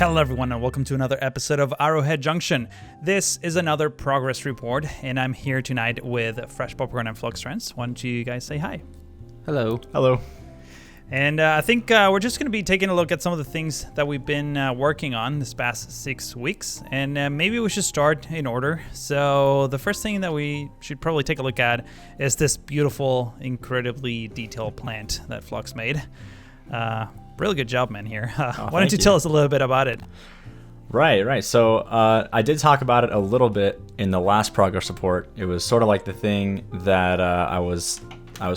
Hello everyone and welcome to another episode of Arrowhead Junction. This is another progress report and I'm here tonight with Fresh Popcorn and Flux Trends. Why don't you guys say hi? Hello. Hello. And I think we're just going to be taking a look at some of the things that we've been working on this past 6 weeks. And maybe we should start in order. So the first thing that we should probably take a look at is this beautiful, incredibly detailed plant that Flux made. Really good job, man, here. Why don't you tell us a little bit about it? Right. So I did talk about it a little bit in the last progress report. It was sort of like the thing that I was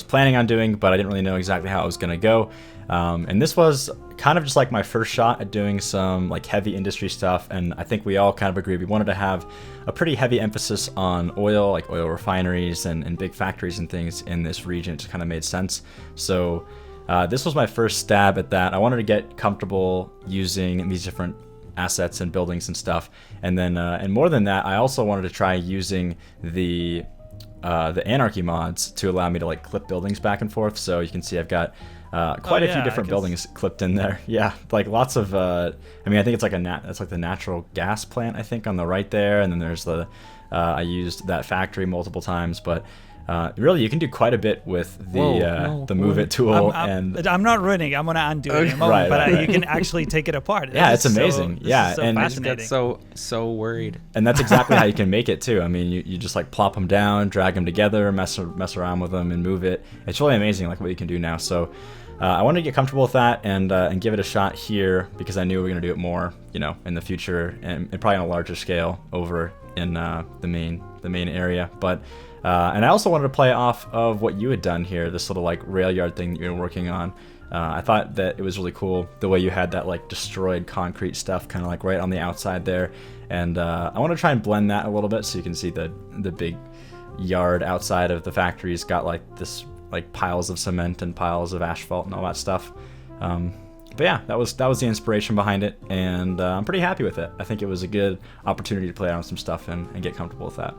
planning on doing, but I didn't really know exactly how it was going to go. And this was kind of just like my first shot at doing some like heavy industry stuff. And I think we all kind of agreed we wanted to have a pretty heavy emphasis on oil, like oil refineries and big factories and things in this region. It just kind of made sense. So this was my first stab at that. I wanted to get comfortable using these different assets and buildings and stuff. And then, and more than that, I also wanted to try using the Anarchy mods to allow me to like clip buildings back and forth. So you can see I've got quite a few different buildings clipped in there. Yeah, like lots of. I think it's like that's like the natural gas plant I think on the right there, and then there's the. I used that factory multiple times, but. Really, you can do quite a bit with the Move It tool. I'm not ruining. I'm gonna undo it in a moment, but you can actually take it apart. Yeah, it's amazing. So and fascinating. I just got so worried. And that's exactly how you can make it too. I mean, you just like plop them down, drag them together, mess around with them, and move it. It's really amazing, like what you can do now. So I wanted to get comfortable with that and give it a shot here because I knew we were gonna do it more, in the future and probably on a larger scale over in the main area, but. And I also wanted to play off of what you had done here, this little like rail yard thing that you were working on. I thought that it was really cool the way you had that like destroyed concrete stuff kind of like right on the outside there. And I want to try and blend that a little bit so you can see the big yard outside of the factory's got like this like piles of cement and piles of asphalt and all that stuff. But yeah, that was the inspiration behind it, and I'm pretty happy with it. I think it was a good opportunity to play around with some stuff and get comfortable with that.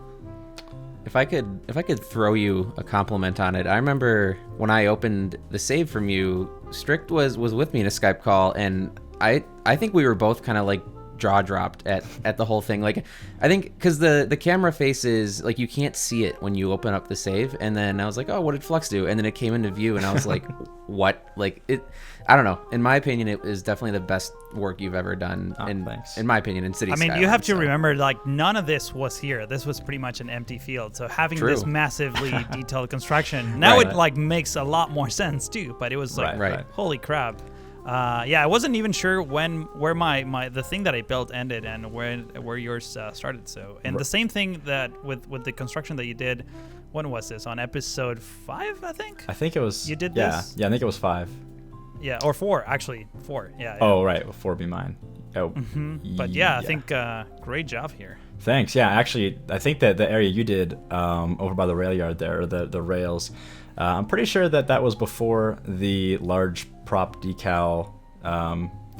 If I could throw you a compliment on it, I remember when I opened the save from you, Strict was with me in a Skype call, and I think we were both kind of like jaw dropped at the whole thing. Like, I think because the camera faces, like, you can't see it when you open up the save, and then I was like, oh, what did Flux do? And then it came into view, and I was like, what? Like, it, I don't know. In my opinion, it is definitely the best work you've ever done. In my opinion, in City Skylines. You have to remember, like, none of this was here. This was pretty much an empty field. So having this massively detailed construction, now it like makes a lot more sense too. But it was like, holy crap. I wasn't even sure where my the thing that I built ended and where yours started. So, and the same thing that with the construction that you did. When was this? On episode 5, I think. I think it was. You did this. Yeah, I think it was 5. Yeah, or 4 actually. 4. Yeah. Oh right, well, 4 would be mine. Oh. Mm-hmm. But yeah, I think great job here. Thanks. Yeah, actually, I think that the area you did over by the rail yard there, or the rails, I'm pretty sure that was before the large prop decal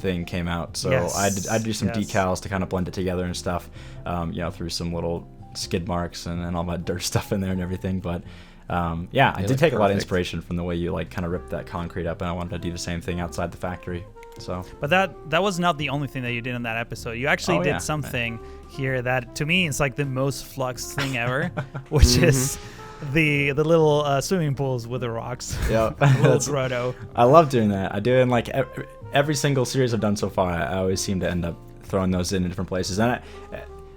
thing came out. So I'd do some decals to kind of blend it together and stuff, through some little skid marks and all that dirt stuff in there and everything. But I did take a lot of inspiration from the way you like kind of ripped that concrete up, and I wanted to do the same thing outside the factory. So, but that was not the only thing that you did in that episode. You actually did something here that to me is like the most Flux thing ever, which is the little swimming pools with the rocks. Yeah, little grotto. I love doing that. I do it in like every single series I've done so far. I always seem to end up throwing those in different places, and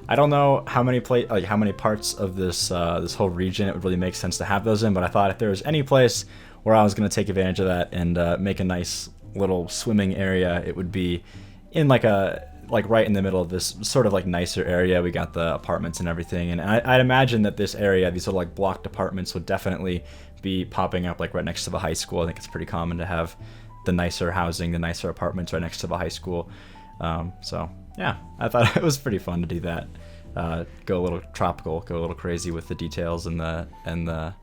I don't know how many parts of this whole region it would really make sense to have those in, but I thought if there was any place where I was going to take advantage of that and make a nice little swimming area, it would be in like right in the middle of this sort of like nicer area. We got the apartments and everything, and I'd imagine that this area, these little like blocked apartments, would definitely be popping up like right next to the high school. I think it's pretty common to have the nicer housing, the nicer apartments right next to the high school. So yeah, I thought it was pretty fun to do that. Go a little tropical, go a little crazy with the details and the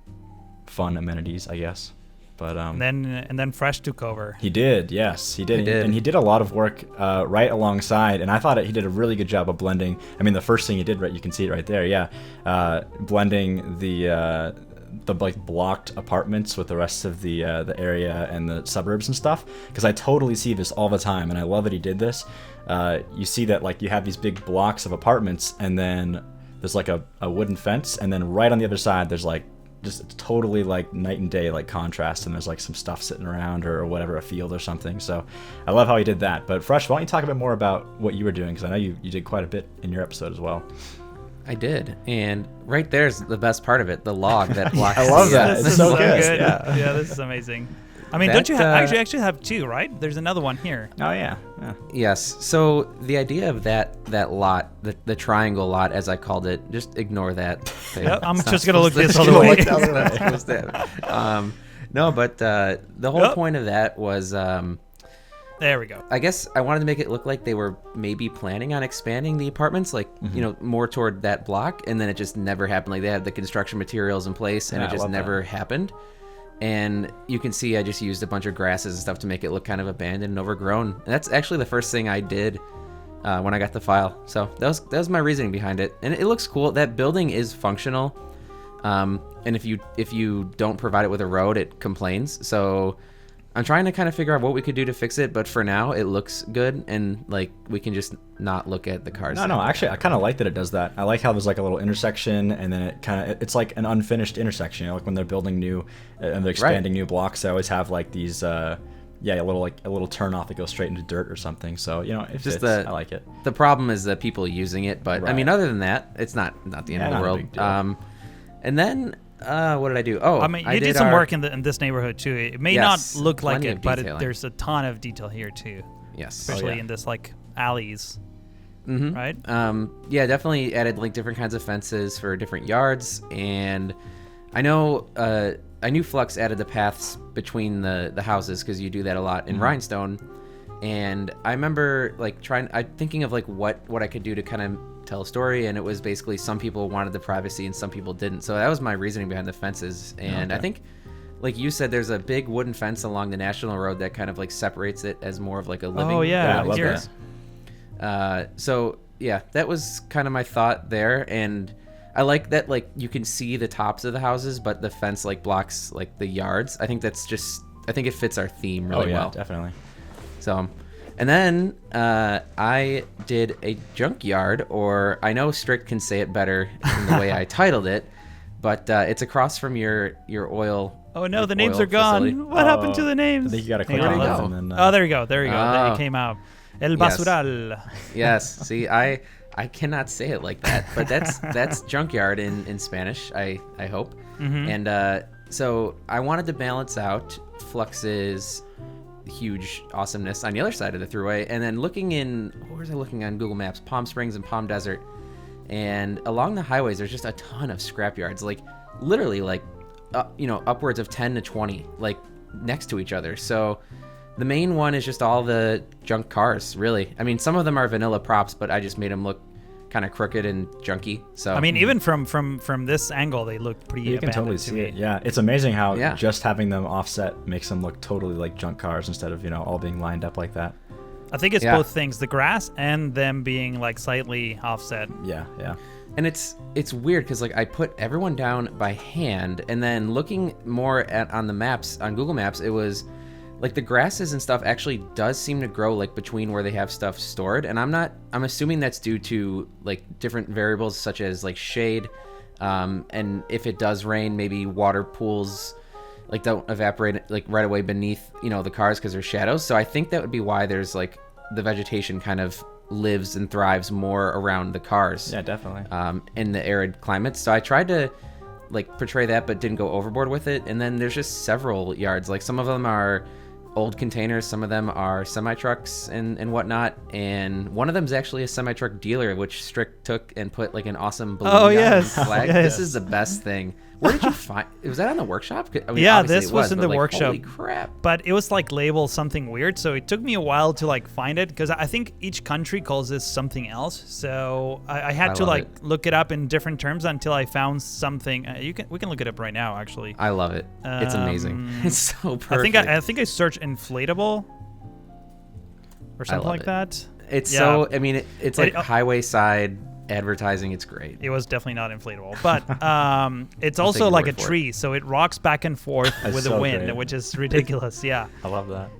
fun amenities, I guess. But and then Fresh took over. He did, yes, he did. And he did a lot of work right alongside, and I thought he did a really good job of blending. I mean, the first thing he did, right, you can see it right there, blending the the like blocked apartments with the rest of the area and the suburbs and stuff, because I totally see this all the time, and I love that he did this. You see that like you have these big blocks of apartments, and then there's like a wooden fence, and then right on the other side there's like just totally like night and day like contrast, and there's like some stuff sitting around or whatever, a field or something. So I love how he did that. But Fresh, why don't you talk a bit more about what you were doing, because I know you did quite a bit in your episode as well. I did, and right there's the best part of it, the log that blocks. I love that. It's so good. Yeah, this is amazing. I mean, don't you actually have two, right? There's another one here. Oh yeah. Yes. So the idea of that lot, the triangle lot, as I called it, just ignore that. Yep, I'm just gonna look this other way. No, but the whole point of that was. There we go. I guess I wanted to make it look like they were maybe planning on expanding the apartments, like, more toward that block, and then it just never happened. Like, they had the construction materials in place, and it just never happened. And you can see I just used a bunch of grasses and stuff to make it look kind of abandoned and overgrown. And that's actually the first thing I did when I got the file. So that was my reasoning behind it. And it looks cool. That building is functional. And if you don't provide it with a road, it complains. So I'm trying to kind of figure out what we could do to fix it, but for now it looks good, and like we can just not look at the cars. No, actually I kind of like that it does that. I like how there's like a little intersection, and then it's like an unfinished intersection. You know, like when they're building new and they're expanding new blocks, they always have like these a little turn off that goes straight into dirt or something. So it fits. I like it. The problem is the people using it, but I mean, other than that, it's not the end of the world. And then. What did I do? Oh, I mean, you did some work in this neighborhood too. It may not look like it, but there's a ton of detail here too. Yes, especially in this like alleys. Right? Yeah, definitely added like different kinds of fences for different yards, and I know I knew Flux added the paths between the houses, because you do that a lot in Rhinestone. And I remember like thinking of like what I could do to kind of tell a story, and it was basically some people wanted the privacy and some people didn't. So that was my reasoning behind the fences. And I think, like you said, there's a big wooden fence along the National Road that kind of like separates it as more of like a living. Oh yeah, I love that. So yeah, that was kind of my thought there, and I like that like you can see the tops of the houses, but the fence like blocks like the yards. I think it fits our theme really well. Definitely. So, and then I did a junkyard, or I know Strict can say it better in the way I titled it, but it's across from your oil. Oh no, the names are gone. Facility. What happened to the names? I think you got to click on those. And then, oh, there you go. It came out. El Basural. Yes. See, I cannot say it like that, but that's junkyard in Spanish. I hope. And so I wanted to balance out Flux's huge awesomeness on the other side of the thruway, and then where was I looking on Google Maps? Palm Springs and Palm Desert, and along the highways there's just a ton of scrap yards, like literally like upwards of 10 to 20 like next to each other. So the main one is just all the junk cars, really. I mean, some of them are vanilla props, but I just made them look kind of crooked and junky. So I mean, even from this angle, they look pretty. You can totally see it. Yeah, it's amazing how just having them offset makes them look totally like junk cars instead of all being lined up like that. I think it's both things: the grass and them being like slightly offset. Yeah. And it's weird because like I put everyone down by hand, and then looking more on the maps on Google Maps, it was like the grasses and stuff actually does seem to grow like between where they have stuff stored, and I'm assuming that's due to like different variables such as like shade, and if it does rain, maybe water pools like don't evaporate like right away beneath the cars because there's shadows. So I think that would be why there's like the vegetation kind of lives and thrives more around the cars. Yeah, definitely. In the arid climates. So I tried to like portray that, but didn't go overboard with it. And then there's just several yards. Like some of them are old containers, some of them are semi-trucks and whatnot, and one of them is actually a semi-truck dealer, which Strick took and put like an awesome balloon flag. This is the best thing. Where did you find? Was that on the workshop? I mean, yeah, this was in the workshop. Holy crap! But it was like labeled something weird, so it took me a while to like find it because I think each country calls this something else. So I had to like look it up in different terms until I found something. We can look it up right now. Actually, I love it. It's amazing. It's so perfect. I think I searched inflatable or something like that. It's so. I mean, it's like highway side advertising, it's great. It was definitely not inflatable, but it's also like a tree, so it rocks back and forth with the wind, great. Which is ridiculous. Yeah, I love that.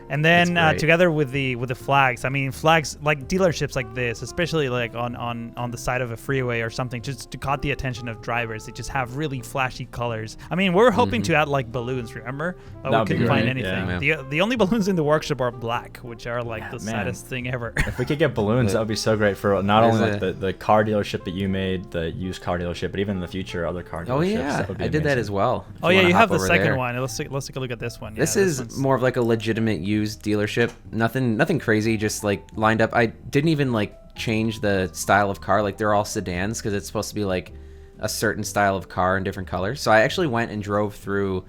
And then together with the flags, I mean, flags like dealerships like this, especially like on the side of a freeway or something, just to caught the attention of drivers. They just have really flashy colors. I mean, we're hoping to add like balloons, remember? But we couldn't find anything. Yeah. The only balloons in the workshop are black, which are like the saddest thing ever. If we could get balloons, that would be so great for not only like the car dealership that you made, the used car dealership, but even in the future, other car dealerships. Oh yeah, I did that as well. Oh yeah, you have the second one. Let's take a look at this one. This is more of like a legitimate used dealership. Nothing crazy, just like lined up. I didn't even like change the style of car. Like they're all sedans because it's supposed to be like a certain style of car in different colors. So I actually went and drove through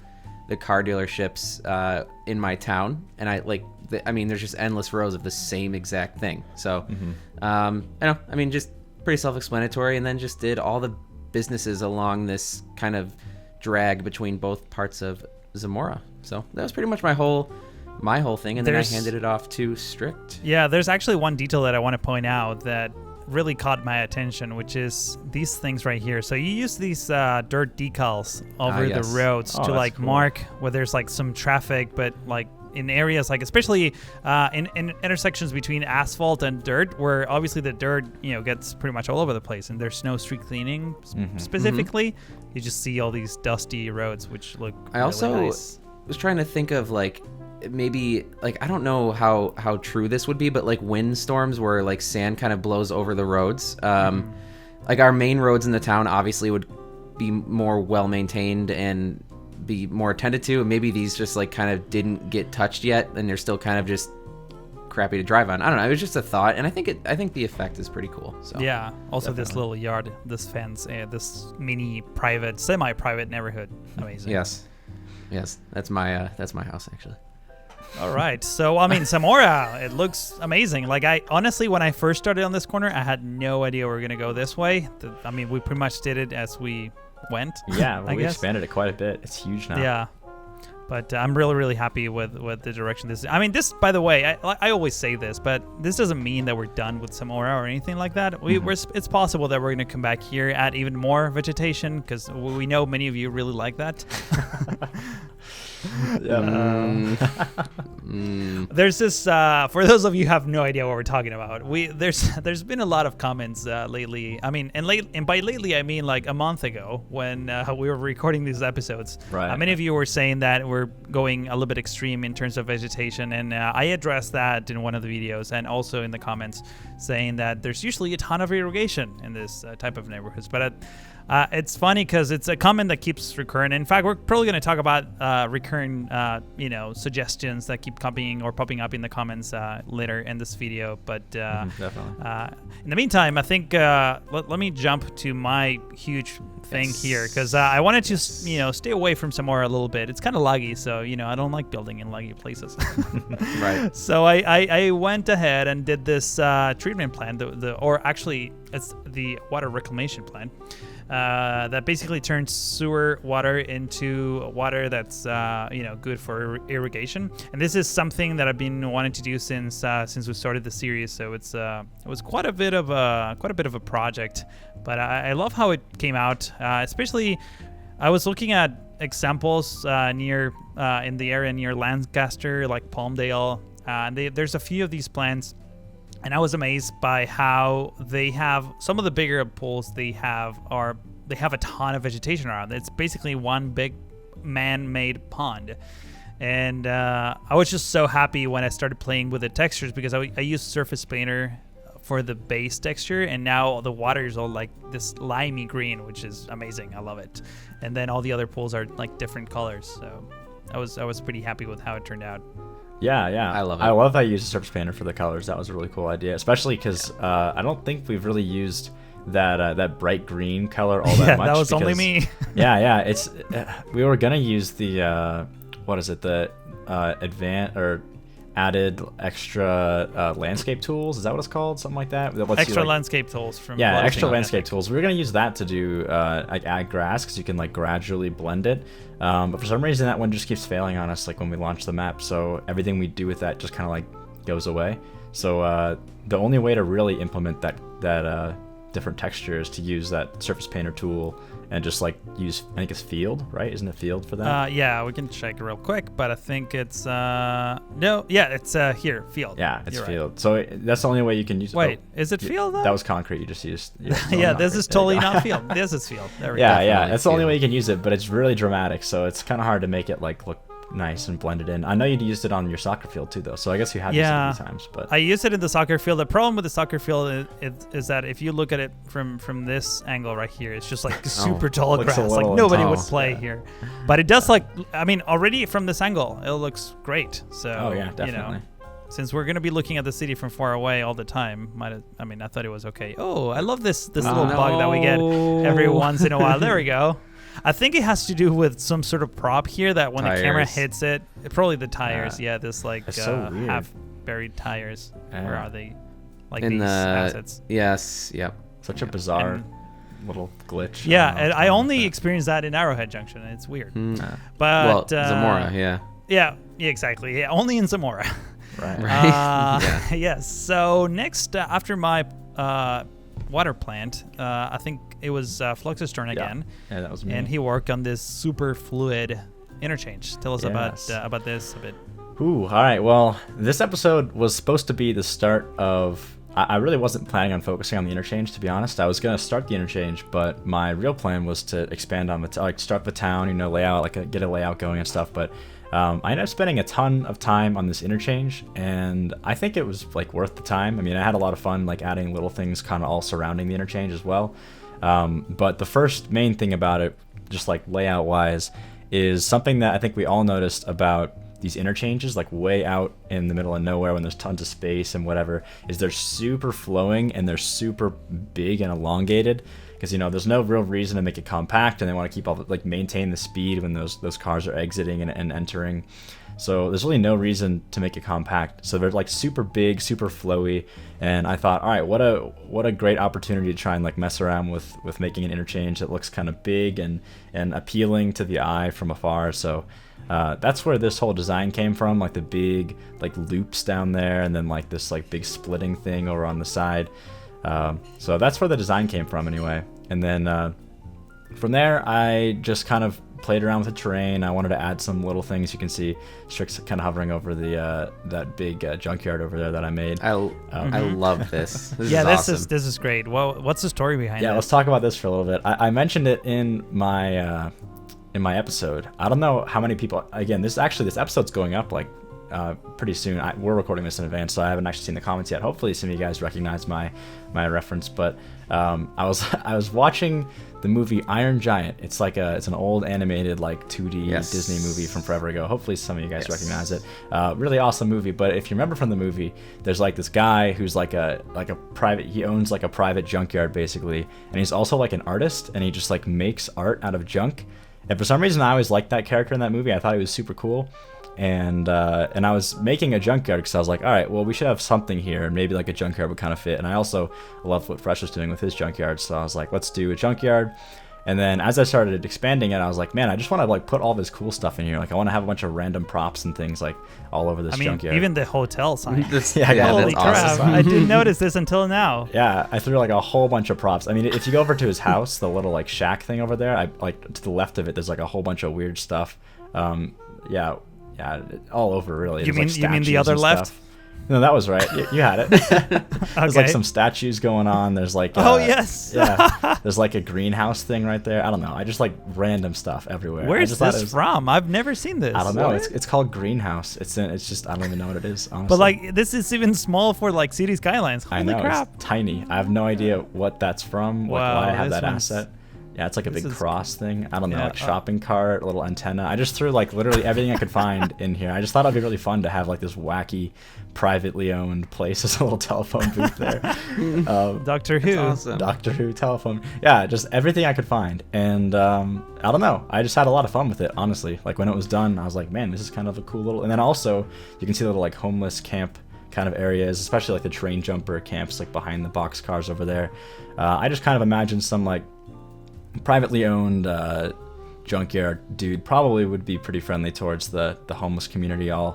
the car dealerships in my town, and I mean, there's just endless rows of the same exact thing. So I know, I mean, just pretty self-explanatory. And then just did all the businesses along this kind of drag between both parts of Zamora. So that was pretty much my whole thing, and then I handed it off to Strict. Yeah, there's actually one detail that I want to point out that really caught my attention, which is these things right here. So you use these dirt decals over the roads to like mark where there's like some traffic, but like in areas like especially in intersections between asphalt and dirt, where obviously the dirt gets pretty much all over the place, and there's no street cleaning specifically. You just see all these dusty roads, which look really nice. Was trying to think of like maybe like I don't know how true this would be, but like windstorms where like sand kind of blows over the roads. Like our main roads in the town obviously would be more well maintained and be more attended to, and maybe these just like kind of didn't get touched yet, and they're still kind of just crappy to drive on. I don't know. It was just a thought, and I think the effect is pretty cool. So yeah. Also, definitely. This little yard, this fence, this mini semi-private neighborhood. Amazing. Yes. That's my house actually. All right. So, I mean, Zamora, it looks amazing. Like, honestly, when I first started on this corner, I had no idea we were going to go this way. I mean, we pretty much did it as we went. Yeah, we expanded it quite a bit. It's huge now. Yeah. But I'm really, really happy with the direction this is. I mean, this, by the way, I always say this, but this doesn't mean that we're done with Zamora or anything like that. It's possible that wewe're going to come back here, add even more vegetation, because we know many of you really like that. There's this for those of you who have no idea what we're talking about, there's been a lot of comments lately. I mean, and by lately I mean like a month ago when we were recording these episodes. Right. Many of you were saying that we're going a little bit extreme in terms of vegetation, and I addressed that in one of the videos, and also in the comments saying that there's usually a ton of irrigation in this type of neighborhoods. But it's funny because it's a comment that keeps recurring. In fact, we're probably going to talk about recurring, suggestions that keep popping up in the comments later in this video. But definitely. In the meantime, I think let me jump to my huge thing here, because I wanted to stay away from Zamora a little bit. It's kind of laggy, so I don't like building in laggy places. Right. So I went ahead and did this treatment plan, or actually it's the water reclamation plan. That basically turns sewer water into water that's good for irrigation, and this is something that I've been wanting to do since we started the series. So it was quite a bit of a project, but I love how it came out. Especially, I was looking at examples near in the area near Lancaster, like Palmdale. There's a few of these plants. And I was amazed by how they have some of the bigger pools they have a ton of vegetation around. It's basically one big man-made pond. And I was just so happy when I started playing with the textures, because I used Surface Painter for the base texture, and now the water is all like this limey green, which is amazing. I love it. And then all the other pools are like different colors. So I was pretty happy with how it turned out. Yeah. I love it. I love how you use a Surface Painter for the colors. That was a really cool idea, especially because I don't think we've really used that bright green color all that much. That was only me. yeah. It's we were gonna use the the advanced or added extra landscape tools. Is that what it's called? Something like that. Landscape tools from extra landscape tools. We were gonna use that to do add grass, because you can like gradually blend it. But for some reason that one just keeps failing on us, like when we launch the map. So everything we do with that just kind of like goes away. So the only way to really implement that different textures to use that surface painter tool and just like use, I think it's field, right? Isn't it field for that? Yeah, we can check real quick, but I think it's it's here, field. Yeah, it's You're field. Right. So that's the only way you can use it. Wait, is it field though? That was concrete. You just used. Yeah, this is totally not field. This is field. There we go. Yeah. That's the only way you can use it, but it's really dramatic, so it's kind of hard to make it like look nice and blended in. I know you used it on your soccer field too, though, so I guess you have used it a few times. But I used it in the soccer field. The problem with the soccer field is that if you look at it from this angle right here, it's just like super tall grass. Like nobody would play here. But it does already from this angle, it looks great. So definitely. Since we're gonna be looking at the city from far away all the time, I thought it was okay. Oh, I love this little bug that we get every once in a while. There we go. I think it has to do with some sort of prop here that when the camera hits it, probably the tires. Yeah, this so half buried tires. Where are they? Like in these the assets. Yes, yep. Such a bizarre little glitch. Yeah, and I only experienced that in Arrowhead Junction. And it's weird. But Zamora, yeah. Yeah, exactly. Yeah, only in Zamora. Right. Yes. So next, after my water plant, I think it was Flux's turn again. Yeah, that was me. And he worked on this super fluid interchange. Tell us about this a bit. Ooh, all right. Well, this episode was supposed to be the start of. I really wasn't planning on focusing on the interchange, to be honest. I was gonna start the interchange, but my real plan was to expand on start the town, layout, get a layout going and stuff. But I ended up spending a ton of time on this interchange, and I think it was worth the time. I mean, I had a lot of fun adding little things kind of all surrounding the interchange as well. But the first main thing about it, just layout wise, is something that I think we all noticed about these interchanges, way out in the middle of nowhere when there's tons of space and whatever, is they're super flowing and they're super big and elongated. Because there's no real reason to make it compact, and they want to keep all maintain the speed when those cars are exiting and entering. So there's really no reason to make it compact. So they're super big, super flowy, and I thought, all right, what a great opportunity to try and mess around with making an interchange that looks kind of big and appealing to the eye from afar. So that's where this whole design came from, the big loops down there, and then this big splitting thing over on the side. So that's where the design came from anyway. And then from there, I just kind of played around with the terrain. I wanted to add some little things. You can see Strick's kind of hovering over the that big junkyard over there that I made. I love this. This is awesome. This is great. Well, what's the story behind it? Yeah, let's talk about this for a little bit. I mentioned it in my episode. I don't know how many people. Again, this episode's going up pretty soon. We're recording this in advance, so I haven't actually seen the comments yet. Hopefully some of you guys recognize my reference, but I was watching the movie Iron Giant. It's it's an old animated 2D Disney movie from forever ago. Hopefully some of you guys recognize it. Really awesome movie. But if you remember from the movie, there's this guy who's a private. He owns a private junkyard basically, and he's also an artist, and he just makes art out of junk. And for some reason, I always liked that character in that movie. I thought he was super cool. And I was making a junkyard because I was all right, well, we should have something here, and maybe a junkyard would kind of fit. And I also loved what Fresh was doing with his junkyard, so I was let's do a junkyard. And then as I started expanding it, I was man, I just want to put all this cool stuff in here. I want to have a bunch of random props and things all over this junkyard. Even the hotel sign. Holy crap! Awesome. I didn't notice this until now. Yeah, I threw a whole bunch of props. I mean, if you go over to his house, the little shack thing over there, to the left of it, there's a whole bunch of weird stuff. Yeah, all over really. You mean the other left? No, that was right. You had it. There's some statues going on. There's oh yes. Yeah. There's a greenhouse thing right there. I don't know. I just random stuff everywhere. Where's this from? I've never seen this. I don't know. It's called Greenhouse. It's just I don't even know what it is, honestly. But this is even small for City Skylines. Holy I know, crap. It's tiny. I have no idea what that's from. Why I have that asset. Yeah, it's a big cross thing. I don't know, shopping cart, little antenna. I just threw literally everything I could find in here. I just thought it'd be really fun to have this wacky, privately owned place as a little telephone booth there. Doctor Who. Awesome. Doctor Who telephone. Yeah, just everything I could find. And I don't know. I just had a lot of fun with it, honestly. When it was done, I was man, this is kind of a cool little. And then also, you can see little homeless camp kind of areas, especially the train jumper camps behind the box cars over there. I just kind of imagined some privately owned junkyard dude probably would be pretty friendly towards the homeless community. I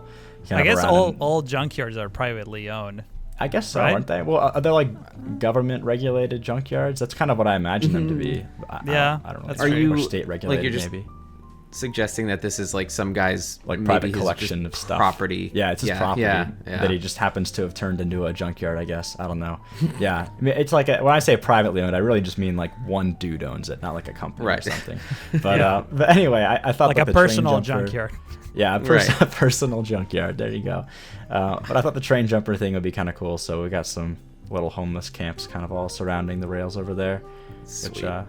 guess all junkyards are privately owned. I guess so, right? aren't they? Well, are they like government-regulated junkyards? That's kind of what I imagine them to be. I don't know. Are you state-regulated, maybe? Suggesting that this is like some guy's like private collection of stuff, property. Yeah, it's his property that he just happens to have turned into a junkyard, I guess. I don't know. Yeah, I mean, it's like when I say privately owned, I really just mean like one dude owns it, not like a company or something. But but anyway, I thought like that a personal junkyard. Yeah, a personal junkyard. There you go. But I thought the train jumper thing would be kind of cool. So we got some little homeless camps kind of all surrounding the rails over there, which I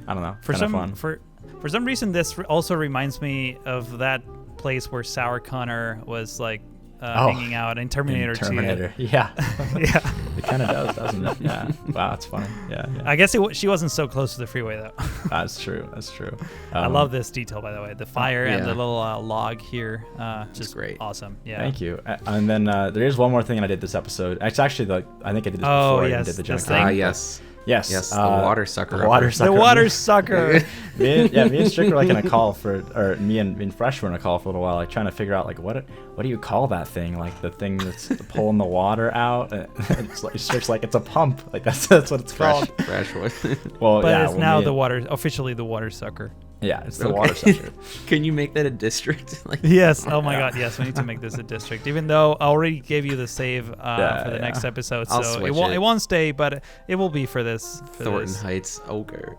don't know, kind of fun. For some reason, this also reminds me of that place where Sour Connor was like hanging out in Terminator 2. Yeah. Yeah. It kind of does, doesn't it? Yeah. Wow, that's funny. Yeah. I guess she wasn't so close to the freeway, though. That's true. I love this detail, by the way. The fire and the little log here. Just great. Awesome. Yeah. Thank you. And then there is one more thing I did this episode. It's actually, I think I did this before I did the junkyard. Yes, the water sucker. The water sucker. The water sucker. me and Strick were like in a call or me and Fresh were in a call for a little while, like trying to figure out like what do you call that thing? Like the thing that's pulling the water out. It's like Strick's like it's a pump. Like that's what it's called. Fresh. Well, but it's now officially the water sucker. Yeah, it's the water sucker. Can you make that a district? Yes. Oh my God. Yes, we need to make this a district. Even though I already gave you the save for the next episode, so it won't stay, but it will be for this. Thornton Heights ogre.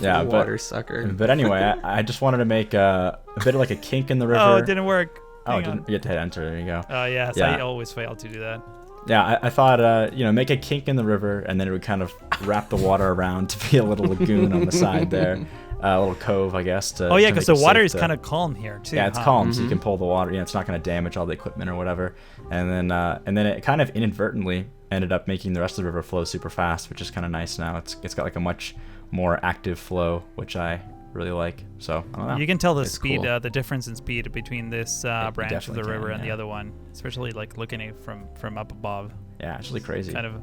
Yeah, water sucker. But anyway, I just wanted to make a bit of like a kink in the river. Oh, it didn't work. You had to hit enter. There you go. Oh yes, I always fail to do that. Yeah, I thought, make a kink in the river, and then it would kind of wrap the water around to be a little lagoon on the side there. A little cove, I guess. Because the water is kind of calm here, too. Yeah, it's calm, so you can pull the water. It's not going to damage all the equipment or whatever. And then it kind of inadvertently ended up making the rest of the river flow super fast, which is kind of nice now. It's got like a much more active flow, which I really like. So I don't know. You can tell the speed, cool. The difference in speed between this branch of the river and the other one, especially like looking at it from up above. Yeah, it's really crazy. Kind of.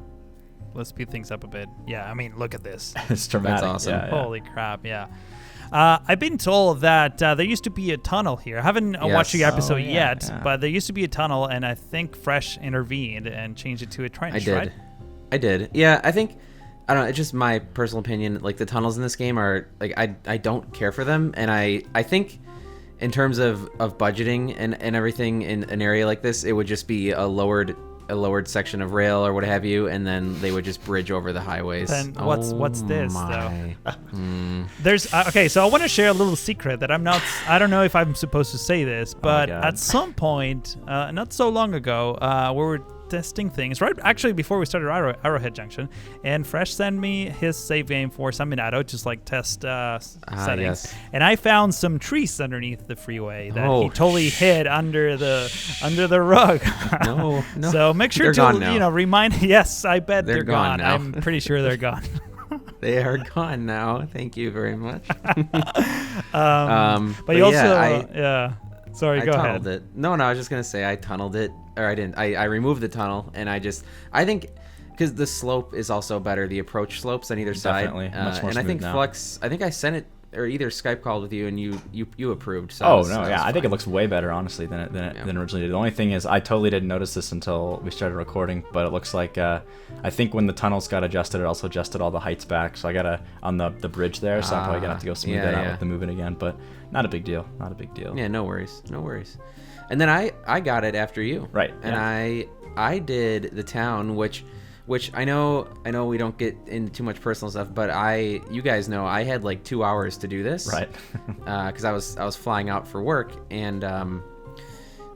Let's speed things up a bit. Yeah, I mean, look at this. It's dramatic. That's awesome. Yeah. Holy crap, yeah. I've been told that there used to be a tunnel here. I haven't watched the episode yet, but there used to be a tunnel, and I think Fresh intervened and changed it to a trench, right? I did. Yeah, I think, I don't know, it's just my personal opinion. Like, the tunnels in this game are, like, I don't care for them, and I think in terms of budgeting and everything in an area like this, it would just be a lowered section of rail or what have you, and then they would just bridge over the highways. Then what's this though? There's okay, so I want to share a little secret that I don't know if I'm supposed to say this, but at some point, not so long ago, we were testing things right actually before we started Arrowhead Junction, and Fresh sent me his save game for San Minato, just like test settings. Yes. And I found some trees underneath the freeway that he totally hid under the rug. No. So make sure to remind. Yes, I bet they're gone. Now. I'm pretty sure they're gone. They are gone now. Thank you very much. But you also Sorry, go ahead. I tunneled it. No, I was just gonna say I tunneled it, or I didn't. I removed the tunnel, and I think because the slope is also better, the approach slopes on either side. Definitely, much more and I think now. Flex. I think I sent it or either Skype called with you and you approved. So I think it looks way better honestly than originally did. The only thing is I totally didn't notice this until we started recording, but it looks like I think when the tunnels got adjusted, it also adjusted all the heights back. So I gotta on the bridge there, so I'm probably gonna have to go smooth that out with the moving again. But not a big deal. Yeah, no worries. And then I got it after you. Right. And I did the town, which I know we don't get into too much personal stuff, but you guys know I had like 2 hours to do this. Right. Because I was flying out for work, and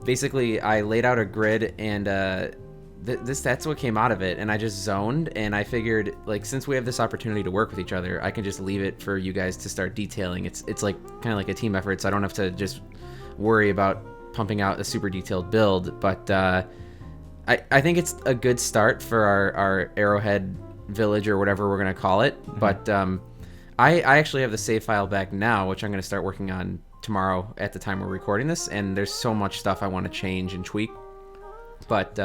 basically I laid out a grid, and that's what came out of it, and I just zoned, and I figured, like, since we have this opportunity to work with each other, I can just leave it for you guys to start detailing. It's like kind of like a team effort, so I don't have to just worry about pumping out a super detailed build. But I think it's a good start for our Arrowhead Village or whatever we're gonna call it. Mm-hmm. But I actually have the save file back now, which I'm gonna start working on tomorrow at the time we're recording this, and there's so much stuff I want to change and tweak. But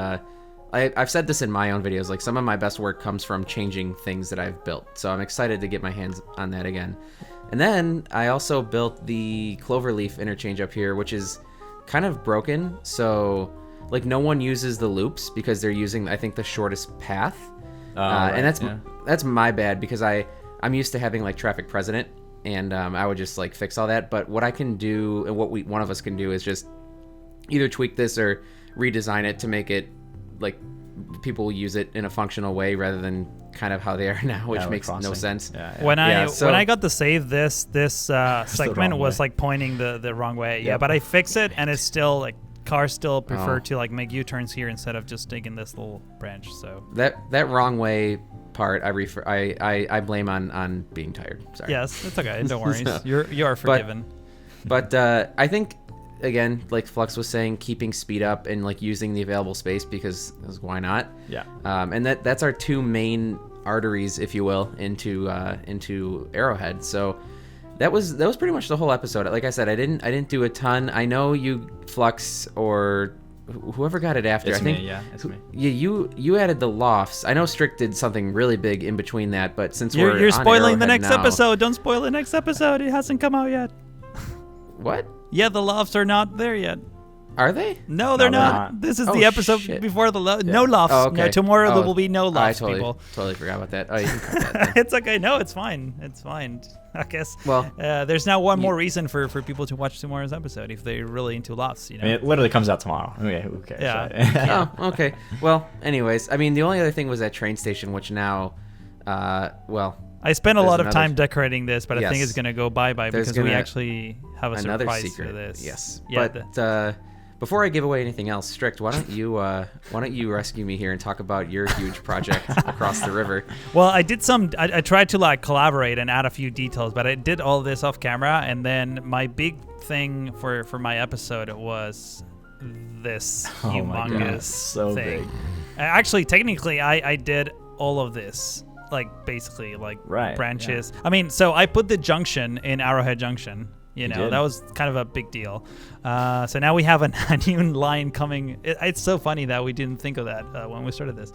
I've said this in my own videos, like, some of my best work comes from changing things that I've built. So I'm excited to get my hands on that again. And then I also built the Cloverleaf interchange up here, which is kind of broken. So like no one uses the loops because they're using, I think, the shortest path. And that's my bad because I'm used to having like traffic president, and I would just like fix all that. But what I can do, and what one of us can do, is just either tweak this or redesign it to make it like people use it in a functional way rather than kind of how they are now, which makes no sense. When I got to save this segment was like pointing the wrong way. Yeah, but I fix it and it's still like cars still prefer to like make U-turns here instead of just taking this little branch. So that wrong way part I blame on being tired. Sorry. Yes, it's okay. Don't worry. You are forgiven. But I think, again, like Flux was saying, keeping speed up and like using the available space because why not? Yeah. And that's our two main arteries, if you will, into Arrowhead. So that was pretty much the whole episode. Like I said, I didn't do a ton. I know you, Flux, or whoever got it after. It's I think. Me, yeah, it's me. Yeah, you added the lofts. I know Strict did something really big in between that, but since you're spoiling the next now, episode, don't spoil the next episode. It hasn't come out yet. What? Yeah, the lofts are not there yet. Are they? No, they're not. This is the episode before the no lofts. Oh, okay. No, tomorrow there will be no lofts, I people. totally forgot about that. Oh, you can cut that. It's okay. No, it's fine. It's fine. I guess. Well, there's now one more reason for people to watch tomorrow's episode if they're really into lofts. You know, I mean, it literally comes out tomorrow. Okay, who cares? Yeah. Oh, okay. Well, anyways, I mean, the only other thing was that train station, which now, I spent a lot of time decorating this, but I think it's gonna go bye-bye because we actually have another surprise secret for this. Yes. Yeah, but before I give away anything else, Strict, why don't you rescue me here and talk about your huge project across the river? Well, I did I tried to like collaborate and add a few details, but I did all this off camera, and then my big thing for my episode was this humongous thing. Big. Actually, technically, I did all of this, like basically like branches. Yeah. I mean, so I put the junction in Arrowhead Junction. You know, that was kind of a big deal. So now we have a new line coming. It's so funny that we didn't think of that when we started this.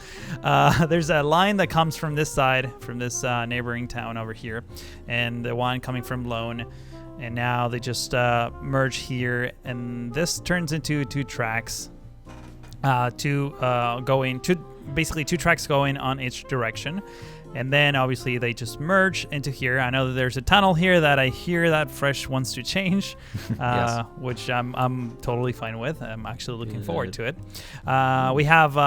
There's a line that comes from this side, from this neighboring town over here, and the one coming from Lone. And now they just merge here, and this turns into two tracks, basically two tracks going on each direction. And then obviously they just merge into here. I know that there's a tunnel here that I hear that Fresh wants to change, which I'm totally fine with. I'm actually looking forward to it. We have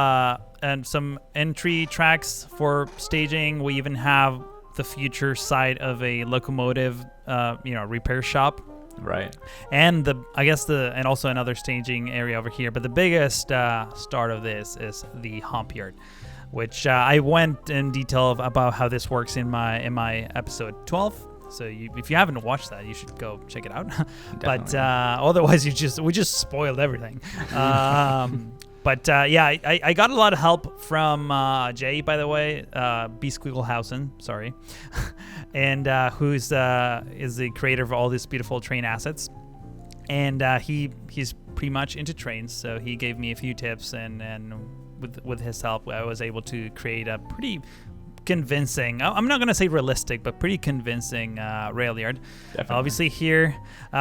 and some entry tracks for staging. We even have the future side of a locomotive, repair shop. Right. And and also another staging area over here. But the biggest start of this is the hump yard, which I went in detail about how this works in my episode 12. So if you haven't watched that, you should go check it out. But otherwise, we just spoiled everything. I got a lot of help from Jay, by the way, B. Squigglehausen, sorry, and who's is the creator of all these beautiful train assets. And he's pretty much into trains, so he gave me a few tips, and with his help, I was able to create a pretty convincing, I'm not going to say realistic, but pretty convincing rail yard. Definitely. Obviously here,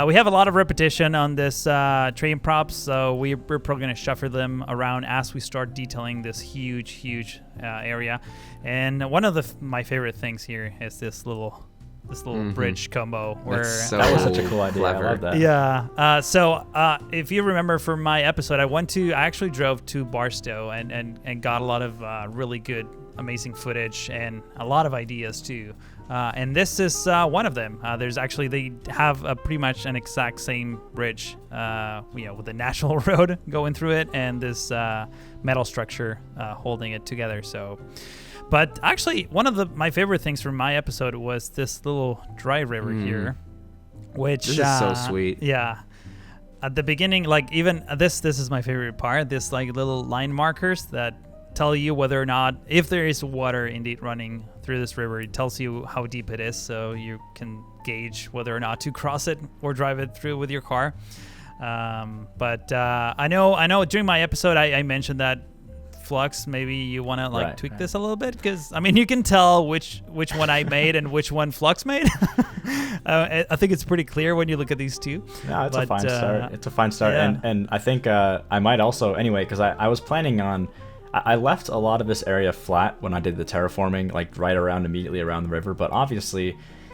we have a lot of repetition on this train props, so we're probably going to shuffle them around as we start detailing this huge area. And one of my favorite things here is this little bridge combo. That was such a cool idea. Clever. I love that. Yeah. So if you remember from my episode, I actually drove to Barstow and got a lot of really good, amazing footage and a lot of ideas too. And this is one of them. They have pretty much an exact same bridge, with a natural road going through it and this metal structure holding it together. So. But actually, one of my favorite things from my episode was this little dry river here, which this is so sweet. Yeah, at the beginning, like even this is my favorite part. This like little line markers that tell you whether or not, if there is water indeed running through this river. It tells you how deep it is, so you can gauge whether or not to cross it or drive it through with your car. But I know during my episode I mentioned that Flux, maybe you want to tweak this a little bit, because I mean you can tell which one I made and which one Flux made. I think it's pretty clear when you look at these two. No, it's a fine start. It's a fine start, and I think I might also anyway, because I was planning on. I left a lot of this area flat when I did the terraforming, like right around immediately around the river. But obviously,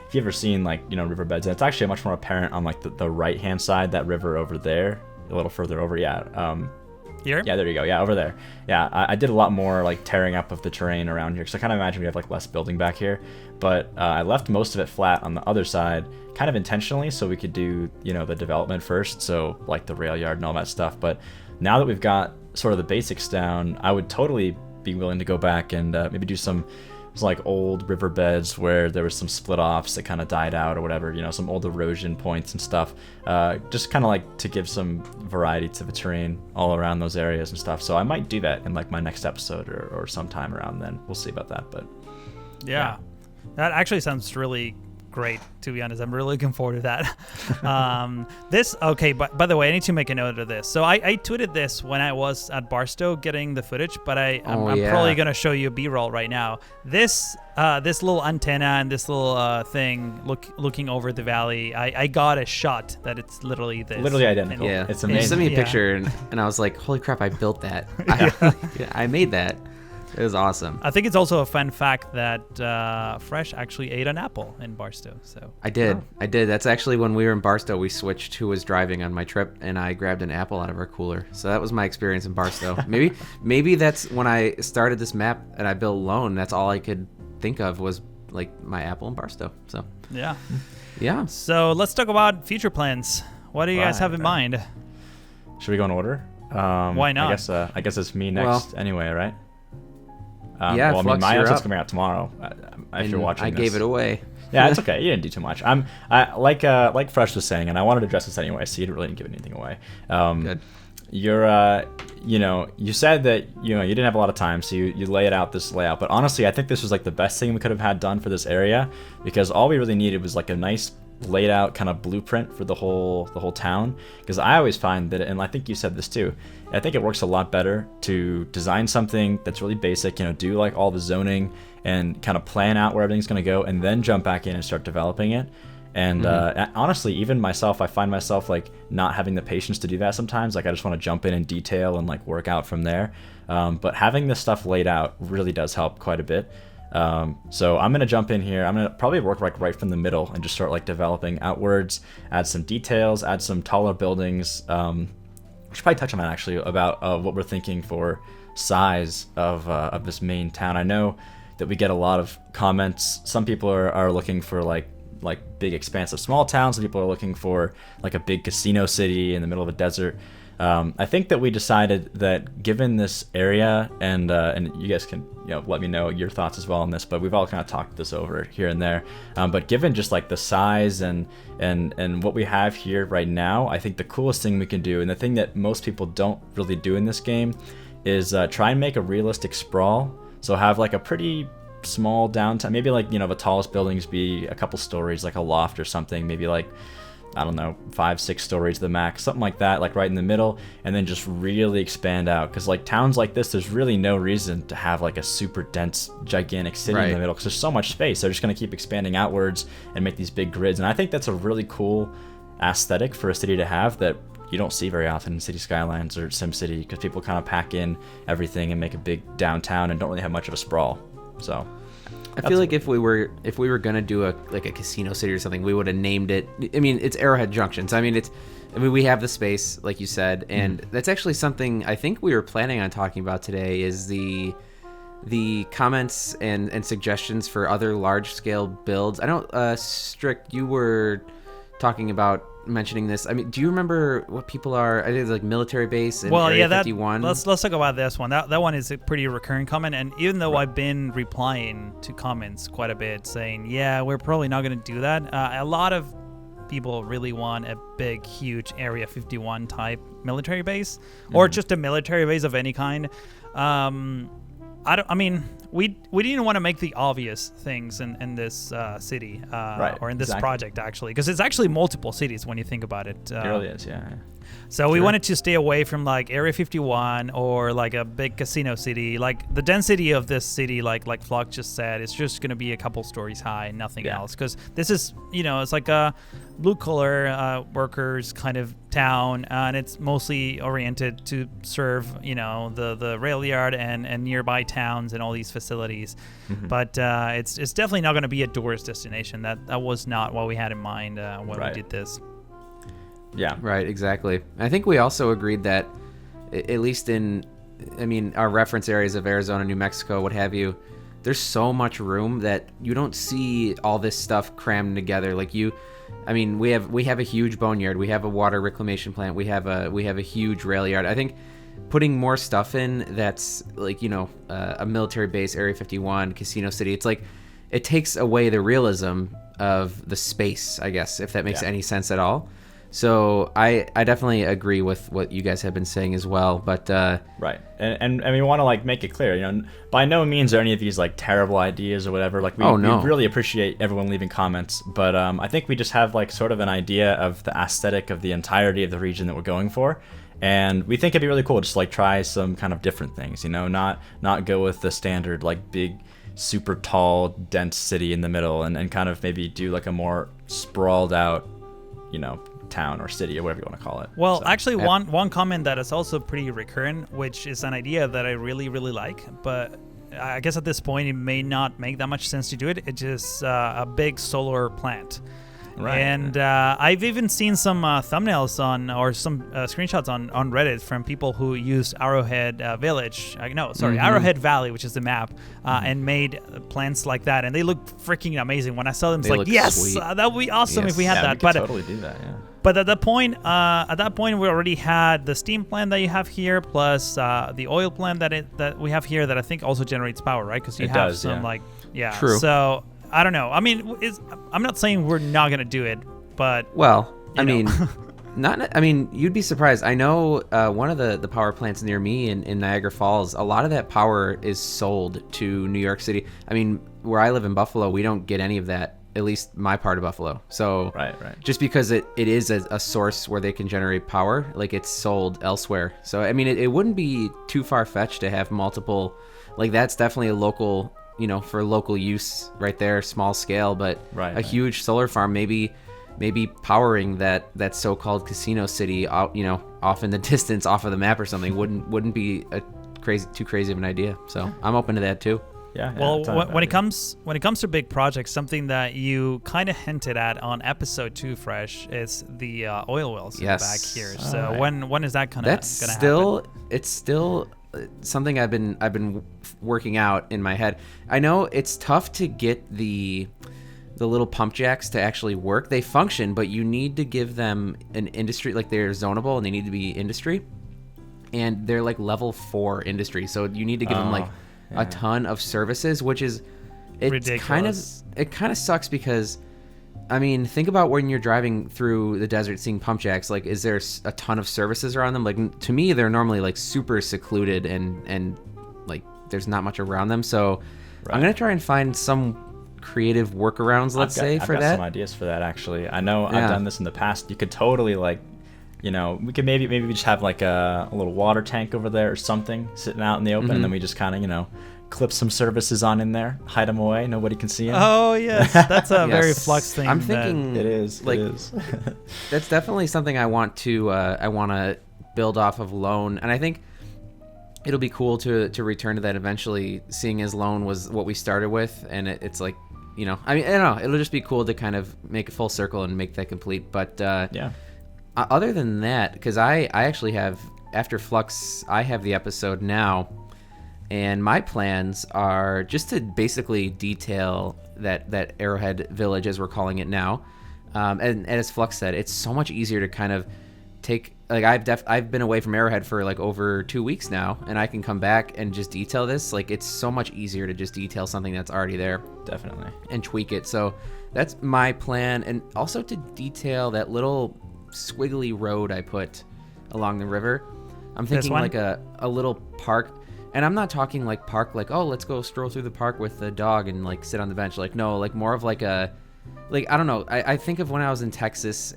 if you've ever seen like riverbeds, and it's actually much more apparent on like the right hand side, that river over there, a little further over. Here? Yeah, there you go. Yeah, over there. Yeah, I did a lot more like tearing up of the terrain around here, because I kind of imagine we have like less building back here. But I left most of it flat on the other side, kind of intentionally, so we could do the development first, so like the rail yard and all that stuff. But now that we've got sort of the basics down, I would totally be willing to go back and maybe do some like old riverbeds where there was some split offs that kind of died out or whatever, some old erosion points and stuff, just kind of like to give some variety to the terrain all around those areas and stuff. So I might do that in like my next episode or sometime around then. We'll see about that, but yeah. That actually sounds really great, to be honest. I'm really looking forward to that. By the way, I need to make a note of this. So I tweeted this when I was at Barstow getting the footage, but I'm probably going to show you a B-roll right now. This little antenna and this little thing looking over the valley, I got a shot that it's literally this. Literally identical. Yeah. It's amazing. You sent me a picture and I was like, holy crap, I built that. I made that. It was awesome. I think it's also a fun fact that Fresh actually ate an apple in Barstow. So I did. That's actually when we were in Barstow, we switched who was driving on my trip, and I grabbed an apple out of our cooler. So that was my experience in Barstow. maybe that's when I started this map and I built Lone. That's all I could think of was like my apple in Barstow. So yeah. So let's talk about future plans. What do you guys have in mind? Should we go in order? Why not? I guess it's me next anyway, right? My episode's coming out tomorrow. If you're watching, I gave it away. Yeah, it's okay. You didn't do too much. Like Fresh was saying, and I wanted to address this anyway, so you really didn't give anything away. Good. You said that you didn't have a lot of time, so you lay it out this layout. But honestly, I think this was like the best thing we could have had done for this area, because all we really needed was like a nice laid out kind of blueprint for the whole town. Because I always find that, and I think you said this too, I think it works a lot better to design something that's really basic, do like all the zoning and kind of plan out where everything's going to go, and then jump back in and start developing it. And honestly, even myself, I find myself like not having the patience to do that sometimes. Like I just want to jump in and detail and like work out from there. But having this stuff laid out really does help quite a bit. So I'm going to jump in here. I'm going to probably work like right from the middle and just start like developing outwards, add some details, add some taller buildings. We should probably touch on that actually about what we're thinking for size of this main town. I know that we get a lot of comments. Some people are looking for like big expansive small towns. Some people are looking for like a big casino city in the middle of a desert. I think that we decided that given this area, and you guys can let me know your thoughts as well on this, but we've all kind of talked this over here and there. But given just like the size and what we have here right now, I think the coolest thing we can do, and the thing that most people don't really do in this game, is try and make a realistic sprawl. So have like a pretty small downtown, maybe like the tallest buildings be a couple stories, like a loft or something, maybe like, I don't know, 5-6 stories the max, something like that, like right in the middle, and then just really expand out. Because like towns like this, there's really no reason to have like a super dense, gigantic city in the middle, because there's so much space. They're just going to keep expanding outwards and make these big grids. And I think that's a really cool aesthetic for a city to have that you don't see very often in City Skylines or SimCity, because people kind of pack in everything and make a big downtown and don't really have much of a sprawl. So I feel like if we were gonna do a casino city or something, we would have named it. I mean, it's Arrowhead Junction. So we have the space, like you said, and that's actually something I think we were planning on talking about today. Is the comments and suggestions for other large scale builds. I know, Strict, you were talking about mentioning this. I mean, do you remember what people are? I think it's like military base and Area 51. Let's talk about this one. That one is a pretty recurring comment, and even though I've been replying to comments quite a bit saying, yeah, we're probably not going to do that. A lot of people really want a big, huge Area 51 type military base, or just a military base of any kind. We didn't want to make the obvious things in this city or in this project, actually, because it's actually multiple cities when you think about it. It really is, yeah. So we wanted to stay away from like Area 51 or like a big casino city. Like the density of this city, like Flock just said, it's just going to be a couple stories high, nothing else. Because this is, it's like a blue collar workers kind of town, and it's mostly oriented to serve, the rail yard and nearby towns and all these facilities. But it's definitely not going to be a tourist destination. That was not what we had in mind when we did this. Yeah. Right, exactly. I think we also agreed that, at least our reference areas of Arizona, New Mexico, what have you, there's so much room that you don't see all this stuff crammed together. Like we have a huge boneyard, we have a water reclamation plant, we have a huge rail yard. I think putting more stuff in that's like, a military base, Area 51, Casino City, it's like it takes away the realism of the space, I guess, if that makes any sense at all. So I definitely agree with what you guys have been saying as well, but right, and we want to like make it clear, by no means are any of these like terrible ideas or whatever. Like we really appreciate everyone leaving comments, but I think we just have like sort of an idea of the aesthetic of the entirety of the region that we're going for, and we think it'd be really cool just like try some kind of different things, not go with the standard like big, super tall, dense city in the middle, and kind of maybe do like a more sprawled out, town or city or whatever you want to call it. Well, actually, one comment that is also pretty recurrent, which is an idea that I really, really like, but I guess at this point it may not make that much sense to do it. It's just a big solar plant. Right. And I've even seen some thumbnails or some screenshots on Reddit from people who used Arrowhead Village. Arrowhead Valley, which is the map, and made plants like that. And they look freaking amazing. When I saw them, it's like, yes, that would be awesome if we had that. We could totally do that, yeah. But at that point, we already had the steam plant that you have here, plus the oil plant that we have here that I think also generates power, right? Because you have some True. So I don't know. I mean, I'm not saying we're not gonna do it, but you'd be surprised. I know one of the power plants near me in Niagara Falls, a lot of that power is sold to New York City. I mean, where I live in Buffalo, we don't get any of that, at least my part of Buffalo. So right. Just because it is a source where they can generate power, like it's sold elsewhere. So I mean, it wouldn't be too far-fetched to have multiple, like that's definitely a local, for local use right there, small scale, but a huge solar farm, maybe powering that so-called casino city, off in the distance, off of the map or something, wouldn't be too crazy of an idea. So I'm open to that too. Yeah. Well, when it comes to big projects, something that you kind of hinted at on episode 2, Fresh, is the oil wells in the back here. So when is that gonna happen? It's still something I've been working out in my head. I know it's tough to get the little pump jacks to actually work. They function, but you need to give them an industry, like they're zonable and they need to be industry, and they're like level 4 industry. So you need to give them a ton of services, which is ridiculous. It kind of sucks because, I mean, think about when you're driving through the desert seeing pump jacks. Like, is there a ton of services around them? Like, to me, they're normally like super secluded and like there's not much around them. So I'm gonna try and find some creative workarounds. I've got some ideas for that actually. I know I've done this in the past. You could totally we could maybe we just have like a little water tank over there or something sitting out in the open, and then we just kind of clip some services on in there, hide them away, nobody can see them. Oh yes, that's a very Flux thing. I'm thinking it is. That's definitely something I want to build off of Lone, and I think it'll be cool to return to that eventually, seeing as Lone was what we started with, and it's like, I mean, I don't know, it'll just be cool to kind of make a full circle and make that complete. But other than that, because I actually have, after Flux, I have the episode now, and my plans are just to basically detail that Arrowhead Village, as we're calling it now. And as Flux said, it's so much easier to kind of take, like I've been away from Arrowhead for like over 2 weeks now, and I can come back and just detail this. Like, it's so much easier to just detail something that's already there. Definitely. And tweak it. So that's my plan, and also to detail that little squiggly road I put along the river. I'm thinking like a little park. And I'm not talking like park, like, oh, let's go stroll through the park with the dog and like sit on the bench. Like, no, like more of like a like, I don't know. I think of when I was in Texas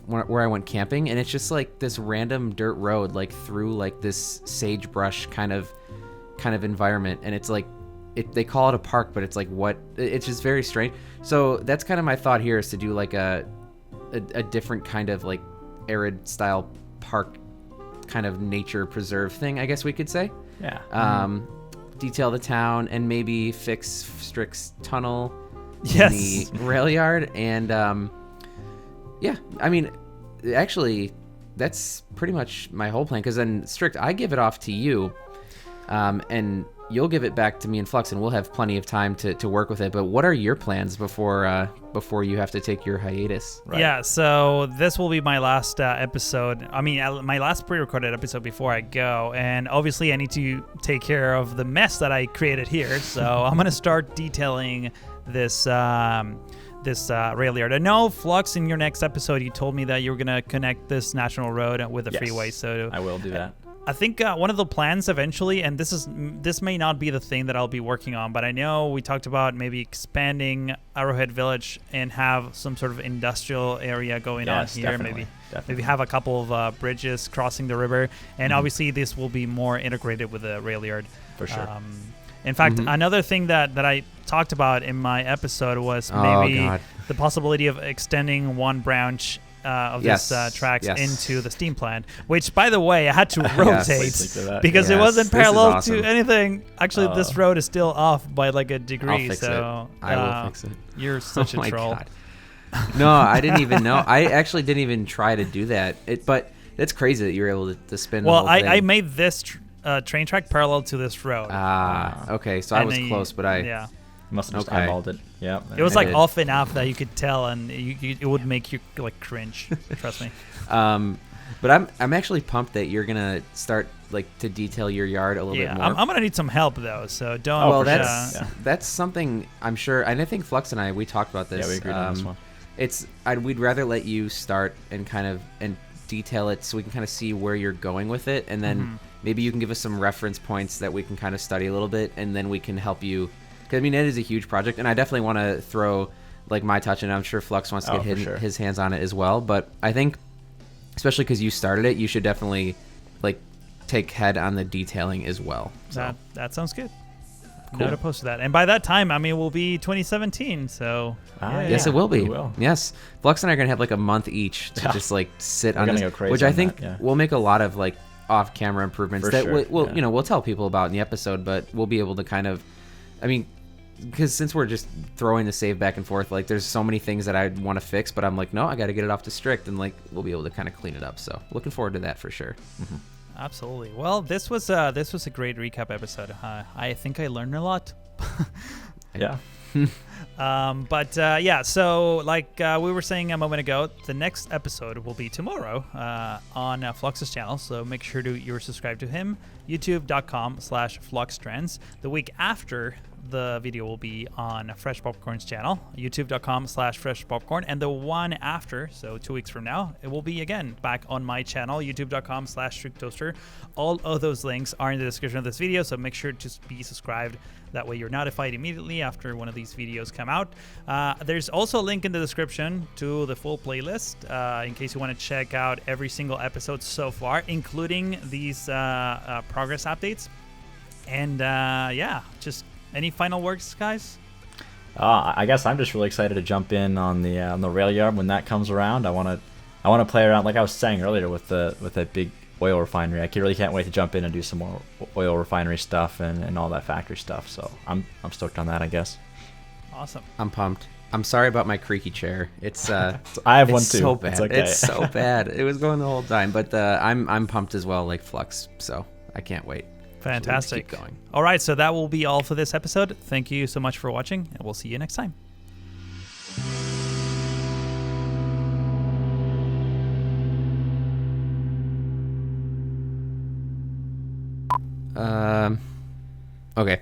where I went camping, and it's just like this random dirt road, like through like this sagebrush kind of environment. And it's like, they call it a park, but it's like, it's just very strange. So that's kind of my thought here, is to do like a different kind of like arid style park kind of nature preserve thing, I guess we could say. Yeah. Detail the town and maybe fix Strick's tunnel. Yes. In the rail yard. And yeah, I mean, actually, that's pretty much my whole plan. Because then, Strict, I give it off to you, and you'll give it back to me and Flux, and we'll have plenty of time to work with it. But what are your plans before you have to take your hiatus? Right. Yeah, so this will be my last episode. I mean, my last pre-recorded episode before I go. And obviously, I need to take care of the mess that I created here. So I'm going to start detailing this rail yard. I know, Flux, in your next episode, you told me that you were going to connect this national road with the freeway. So I will do that. I think one of the plans eventually, and this may not be the thing that I'll be working on, but I know we talked about maybe expanding Arrowhead Village and have some sort of industrial area going on here. Definitely. Maybe have a couple of bridges crossing the river, and obviously this will be more integrated with the rail yard. For sure. In fact, another thing that I talked about in my episode was maybe the possibility of extending one branch of this tracks into the steam plant, which, by the way, I had to rotate because it wasn't parallel to anything. Actually, this road is still off by like a degree. I will fix it. You're such a troll. God. No, I didn't even know. I actually didn't even try to do that. But it's crazy that you were able to spin the whole thing. I made this train track parallel to this road. Okay. So I was close, but I must have just eyeballed it. Yeah. It was like off enough that you could tell, and it would make you like cringe. Trust me. But I'm actually pumped that you're gonna start like to detail your yard a little bit more. I'm gonna need some help though, so don't. That's something I'm sure, and I think Flux and we talked about this. Yeah, we agreed on this one. We'd rather let you start and detail it so we can kind of see where you're going with it, and then maybe you can give us some reference points that we can kind of study a little bit, and then we can help you. Because I mean, it is a huge project, and I definitely want to throw like my touch, and I'm sure Flux wants to get his hands on it as well. But I think, especially because you started it, you should definitely like take head on the detailing as well. So that sounds good. Cool. Not opposed to that. And by that time, I mean, it will be 2017. So yes, it will be. Yes, Flux and I are gonna have like a month each to just like sit on this, which I think will make a lot of like off-camera improvements we'll tell people about in the episode, but we'll be able to kind of, I mean, because since we're just throwing the save back and forth, like there's so many things that I want to fix, but I'm like, no, I got to get it off to Strict, and like we'll be able to kind of clean it up. So looking forward to that for sure. Absolutely. Well, this was a great recap episode. I think I learned a lot. Yeah. So like we were saying a moment ago, the next episode will be tomorrow on Flux's channel, so make sure you're subscribed to him, youtube.com/FluxTrends. The week after, the video will be on Fresh Popcorn's channel, youtube.com/FreshPopcorn, and the one after, so 2 weeks from now, it will be again back on my channel, youtube.com/StrictToaster. All of those links are in the description of this video, so make sure to be subscribed. That way you're notified immediately after one of these videos come out. There's also a link in the description to the full playlist in case you want to check out every single episode so far, including these progress updates. And just any final words, guys? I guess I'm just really excited to jump in on the rail yard when that comes around. I want to play around, like I was saying earlier, with that big oil refinery. I really can't wait to jump in and do some more oil refinery stuff and all that factory stuff. So I'm stoked on that, I guess. Awesome. I'm pumped. I'm sorry about my creaky chair. It's I have one too. So bad. It's so bad. It was going the whole time, but I'm pumped as well, like Flux. So I can't wait. Fantastic. So keep going. All right, so that will be all for this episode. Thank you so much for watching, and we'll see you next time. Okay.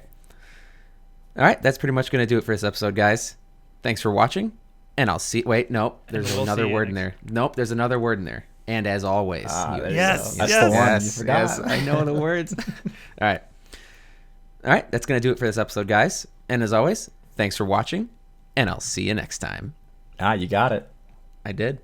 All right, that's pretty much going to do it for this episode, guys. Thanks for watching, and I'll see... Wait, nope. There's another word in there. Nope, there's another word in there. And as always. Yes. That's the one. You forgot. Yes, I know the words. All right, that's going to do it for this episode, guys. And as always, thanks for watching, and I'll see you next time. You got it. I did.